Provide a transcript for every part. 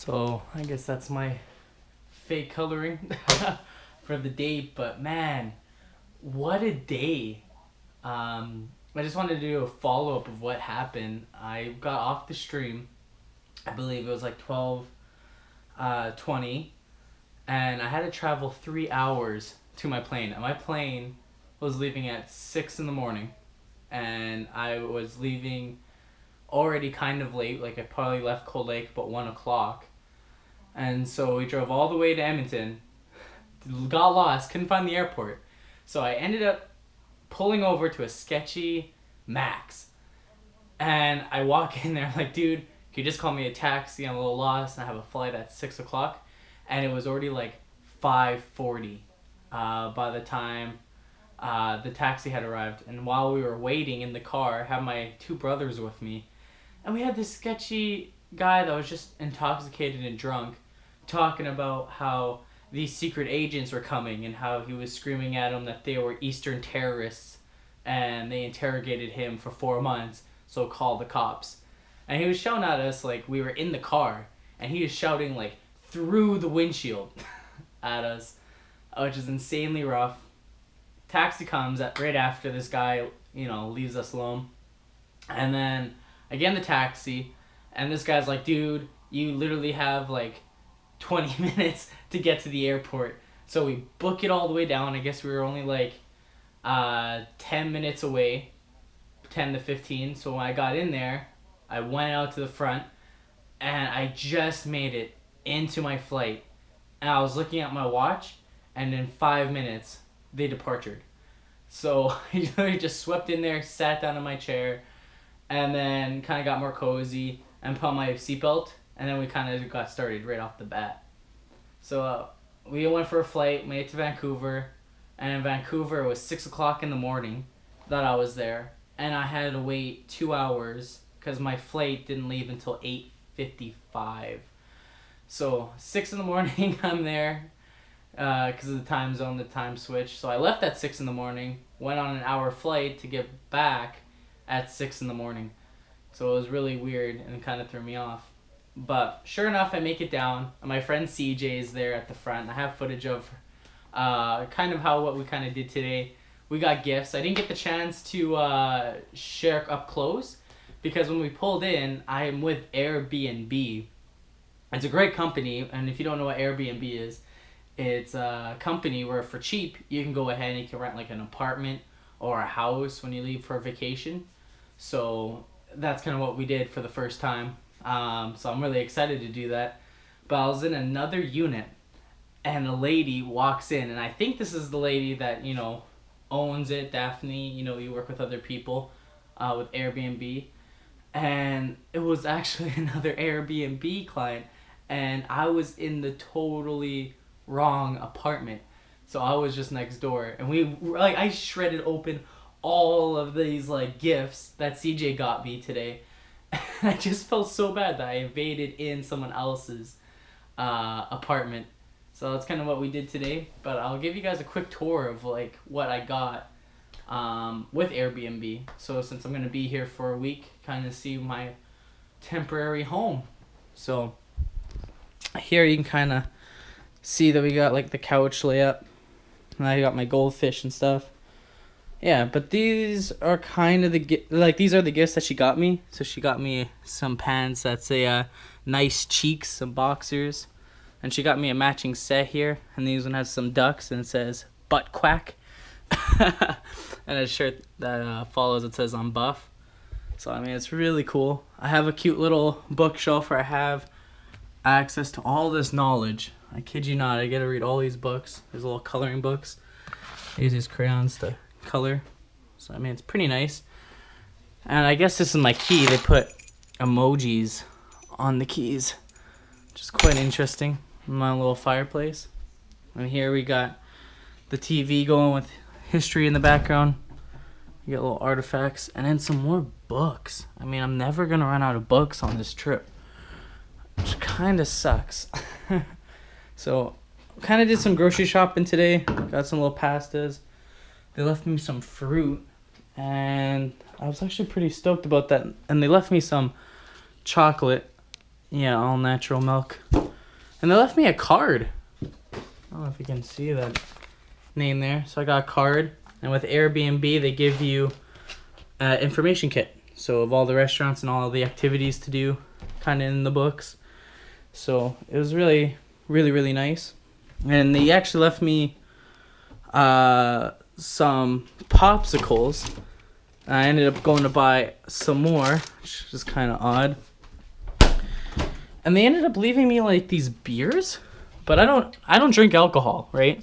So I guess that's my fake coloring for the day. But man, what a day. I just wanted to do a follow-up of what happened. I got off the stream, I believe it was like 12:20, and I had to travel 3 hours to my plane. And my plane was leaving at 6 in the morning, and I was leaving already kind of late. Like I probably left Cold Lake about 1 o'clock. And so we drove all the way to Edmonton, got lost, couldn't find the airport. So I ended up pulling over to a sketchy Max. And I walk in there, I'm like, dude, can you just call me a taxi? I'm a little lost and I have a flight at 6 o'clock. And it was already like 5:40 by the time the taxi had arrived. And while we were waiting in the car, I had my two brothers with me. And we had this sketchy guy that was just intoxicated and drunk talking about how these secret agents were coming and how he was screaming at them that they were Eastern terrorists and they interrogated him for 4 months, so call the cops. And he was shouting at us like we were in the car, and he was shouting like through the windshield at us, which is insanely rough. Taxi comes right after this guy, leaves us alone. And then I get in the taxi, and this guy's like, dude, you literally have like 20 minutes to get to the airport. So we book it all the way down. I guess we were only like 10 minutes away, 10 to 15. So when I got in there, I went out to the front, and I just made it into my flight. And I was looking at my watch, and in 5 minutes, they departed. So I just swept in there, sat down in my chair, and then kind of got more cozy and put on my seatbelt, and then we kind of got started right off the bat. So we went for a flight, made it to Vancouver, and in Vancouver it was 6 o'clock in the morning that I was there, and I had to wait 2 hours because my flight didn't leave until 8:55. So 6 in the morning I'm there because of the time zone, the time switch. So I left at 6 in the morning, went on an hour flight to get back at 6 in the morning. So it was really weird and it kind of threw me off. But sure enough, I make it down. And my friend CJ is there at the front. I have footage of kind of what we kind of did today. We got gifts. I didn't get the chance to share up close because when we pulled in, I am with Airbnb. It's a great company, and if you don't know what Airbnb is, it's a company where for cheap you can go ahead and you can rent like an apartment or a house when you leave for a vacation. So that's kind of what we did for the first time. So I'm really excited to do that. But I was in another unit, and a lady walks in, and I think this is the lady that, owns it, Daphne. You work with other people with Airbnb. And it was actually another Airbnb client, and I was in the totally wrong apartment. So I was just next door, and I shredded open all of these gifts that CJ got me today. I just felt so bad that I invaded in someone else's apartment. So that's kind of what we did today. But I'll give you guys a quick tour of what I got with Airbnb. So since I'm gonna be here for a week, kind of see my temporary home. So here you can kind of see that we got the couch layup, and I got my goldfish and stuff. Yeah, but these are kind of these are the gifts that she got me. So she got me some pants that say nice cheeks, some boxers, and she got me a matching set here, and these one has some ducks and it says butt quack. And a shirt that follows, it says I'm buff. So it's really cool. I have a cute little bookshelf where I have access to all this knowledge. I kid you not, I get to read all these books. There's little coloring books. I use these crayons to color. So it's pretty nice. And I guess this is my key. They put emojis on the keys, which is quite interesting. My little fireplace. And here we got the TV going with history in the background. You got little artifacts, and then some more books. I'm never gonna run out of books on this trip, which kind of sucks. So kind of did some grocery shopping today. Got some little pastas. They left me some fruit, and I was actually pretty stoked about that. And they left me some chocolate Yeah, all natural milk. And they left me a card. I don't know if you can see that name there. So I got a card. And with Airbnb, they give you an information kit. So of all the restaurants and all the activities to do, kind of in the books. So it was really, really, really nice. And they actually left me some popsicles. I ended up going to buy some more, which is kind of odd. And they ended up leaving me like these beers, but I don't drink alcohol, right?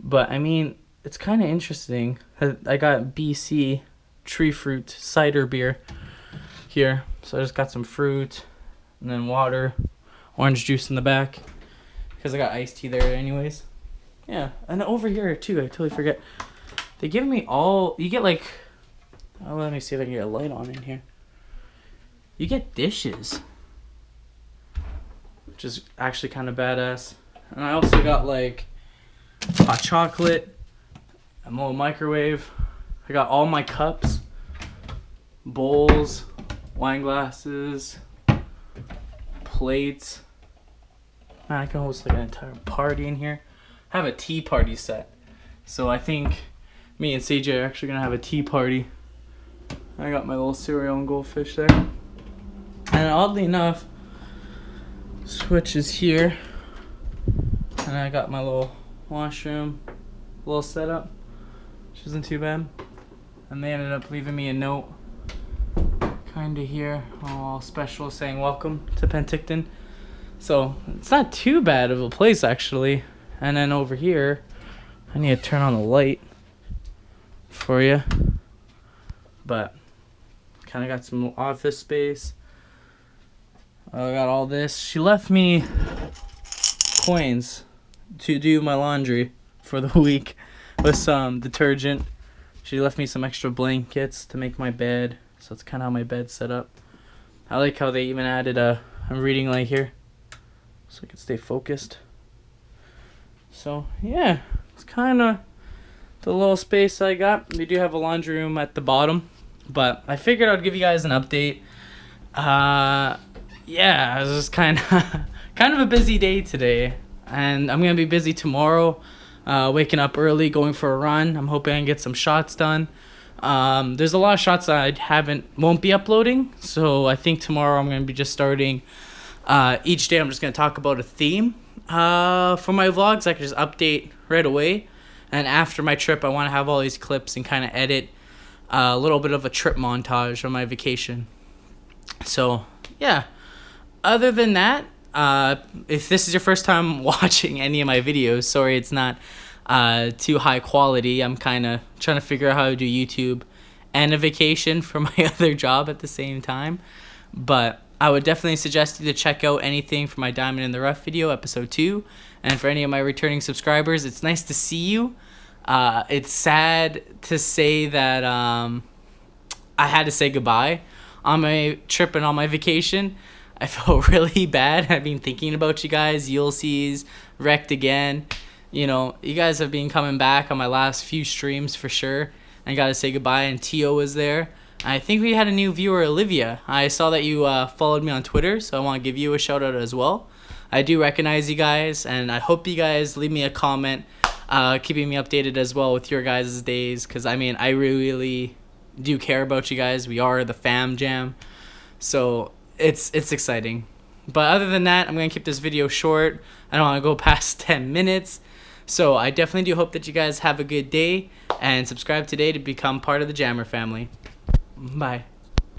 But I mean, it's kind of interesting. I got BC tree fruit cider beer here. So I just got some fruit and then water, orange juice in the back because I got iced tea there anyways. Yeah, and over here too, I totally forget. They give me all, you get like, oh, let me see if I can get a light on in here. You get dishes, which is actually kind of badass. And I also got like hot chocolate, a little microwave. I got all my cups, bowls, wine glasses, plates. Man, I can host like an entire party in here. I have a tea party set. So I think me and CJ are actually gonna have a tea party. I got my little cereal and goldfish there. And oddly enough, switch is here. And I got my little washroom, little setup, which isn't too bad. And they ended up leaving me a note, kinda here, all special, saying welcome to Penticton. So it's not too bad of a place actually. And then over here, I need to turn on the light for you. But kind of got some office space. I got all this. She left me coins to do my laundry for the week with some detergent. She left me some extra blankets to make my bed. So it's kind of how my bed's set up. I like how they even added a reading light here so I can stay focused. So yeah, it's kind of the little space I got. We do have a laundry room at the bottom, but I figured I'd give you guys an update. Yeah, it was just kind of a busy day today, and I'm gonna be busy tomorrow. Waking up early, going for a run. I'm hoping I can get some shots done. There's a lot of shots that I won't be uploading, so I think tomorrow I'm gonna be just starting. Each day I'm just gonna talk about a theme. For my vlogs, I can just update right away. And after my trip, I want to have all these clips and kind of edit a little bit of a trip montage on my vacation. So, yeah. Other than that, if this is your first time watching any of my videos, sorry it's not too high quality. I'm kind of trying to figure out how to do YouTube and a vacation for my other job at the same time. But I would definitely suggest you to check out anything for my Diamond in the Rough video, episode 2. And for any of my returning subscribers, it's nice to see you. It's sad to say that I had to say goodbye on my trip and on my vacation. I felt really bad. I've been thinking about you guys. Ulysses, Wrecked Again. You know, you guys have been coming back on my last few streams for sure. I got to say goodbye, and Tio was there. I think we had a new viewer, Olivia. I saw that you followed me on Twitter, so I want to give you a shout out as well. I do recognize you guys, and I hope you guys leave me a comment, keeping me updated as well with your guys' days, because I mean, I really do care about you guys. We are the fam jam, so it's exciting. But other than that, I'm going to keep this video short. I don't want to go past 10 minutes. So I definitely do hope that you guys have a good day, and subscribe today to become part of the Jammer family. Bye.